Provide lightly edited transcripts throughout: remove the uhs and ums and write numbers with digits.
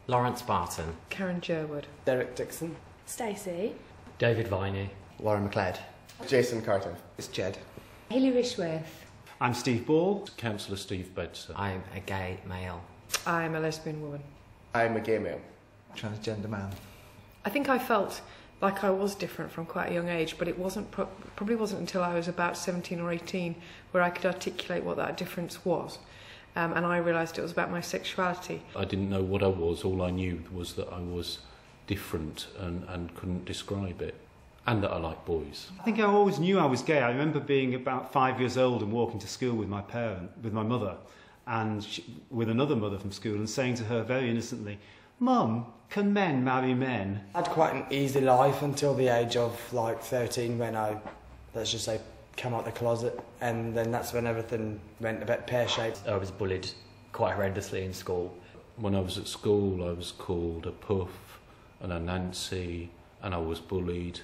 Lawrence Barton. Karen Jerwood. Derek Dixon. Stacey. David Viney. Warren McLeod. Jason Carter. It's Jed. Hilary Rishworth. I'm Steve Ball. Councillor Steve Bedser. I'm a gay male. I'm a lesbian woman. I'm a gay male. Transgender man. I think I felt like I was different from quite a young age, but it probably wasn't until I was about 17 or 18 where I could articulate what that difference was. And I realised it was about my sexuality. I didn't know what I was. All I knew was that I was different and couldn't describe it. And that I like boys. I think I always knew I was gay. I remember being about 5 years old and walking to school with my mother, and with another mother from school, and saying to her very innocently, "Mum, can men marry men?" I had quite an easy life until the age of like 13 when I, let's just say, came out the closet, and then that's when everything went a bit pear-shaped. I was bullied quite horrendously in school. When I was at school, I was called a puff and a Nancy, and I was bullied.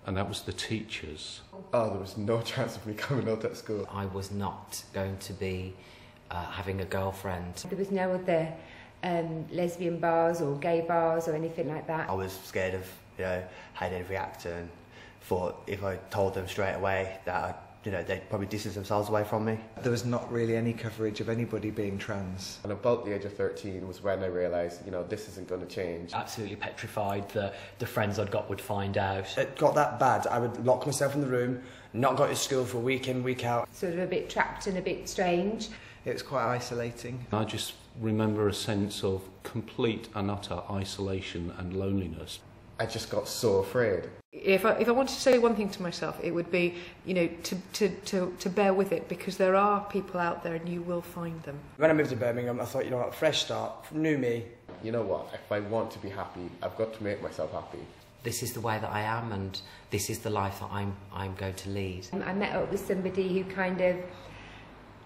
And that was the teachers. Oh, there was no chance of me coming out at school. I was not going to be having a girlfriend. There was no other lesbian bars or gay bars or anything like that. I was scared of, how they'd react, and thought if I told them straight away that, they'd probably distance themselves away from me. There was not really any coverage of anybody being trans. And about the age of 13 was when I realised, this isn't going to change. Absolutely petrified that the friends I'd got would find out. It got that bad. I would lock myself in the room, not go to school for week in, week out. Sort of a bit trapped and a bit strange. It was quite isolating. I just remember a sense of complete and utter isolation and loneliness. I just got so afraid. If I wanted to say one thing to myself, it would be, to bear with it, because there are people out there and you will find them. When I moved to Birmingham, I thought, fresh start, new me. You know what? If I want to be happy, I've got to make myself happy. This is the way that I am, and this is the life that I'm going to lead. I met up with somebody who kind of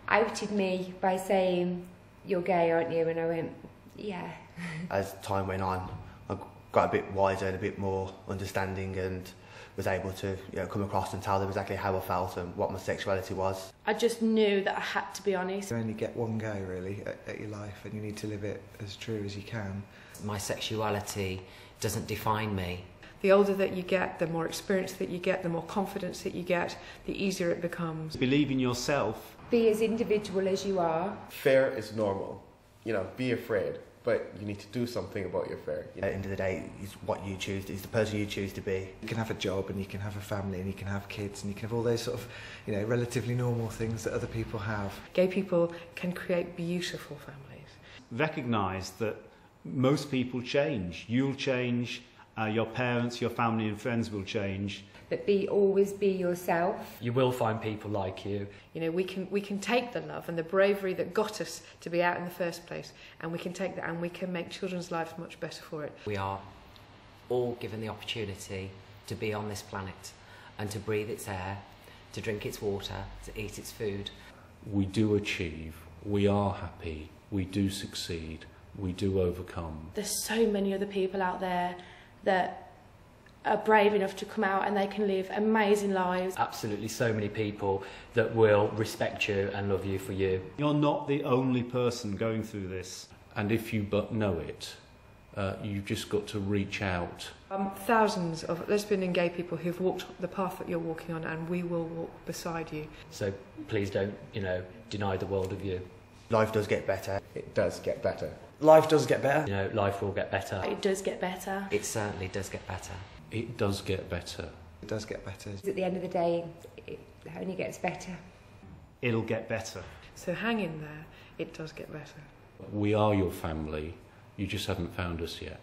outed me by saying, "You're gay, aren't you?" And I went, "Yeah." As time went on, I got a bit wiser and a bit more understanding, and was able to come across and tell them exactly how I felt and what my sexuality was. I just knew that I had to be honest. You only get one go really at your life, and you need to live it as true as you can. My sexuality doesn't define me. The older that you get, the more experience that you get, the more confidence that you get, the easier it becomes. Believe in yourself. Be as individual as you are. Fear is normal. Be afraid. But you need to do something about your fear. At the end of the day, it's what you choose, it's the person you choose to be. You can have a job, and you can have a family, and you can have kids, and you can have all those sort of, relatively normal things that other people have. Gay people can create beautiful families. Recognise that most people change. You'll change, your parents, your family and friends will change. But always be yourself. You will find people like you. We can take the love and the bravery that got us to be out in the first place, and we can take that and we can make children's lives much better for it. We are all given the opportunity to be on this planet and to breathe its air, to drink its water, to eat its food. We do achieve, we are happy, we do succeed, we do overcome. There's so many other people out there that are brave enough to come out and they can live amazing lives. Absolutely so many people that will respect you and love you for you. You're not the only person going through this. And if you but know it, you've just got to reach out. Thousands of lesbian and gay people who've walked the path that you're walking on, and we will walk beside you. So please don't, deny the world of you. Life does get better. It does get better. Life does get better. Life will get better. It does get better. It certainly does get better. It does get better. It does get better. At the end of the day, it only gets better. It'll get better. So hang in there, it does get better. We are your family, you just haven't found us yet.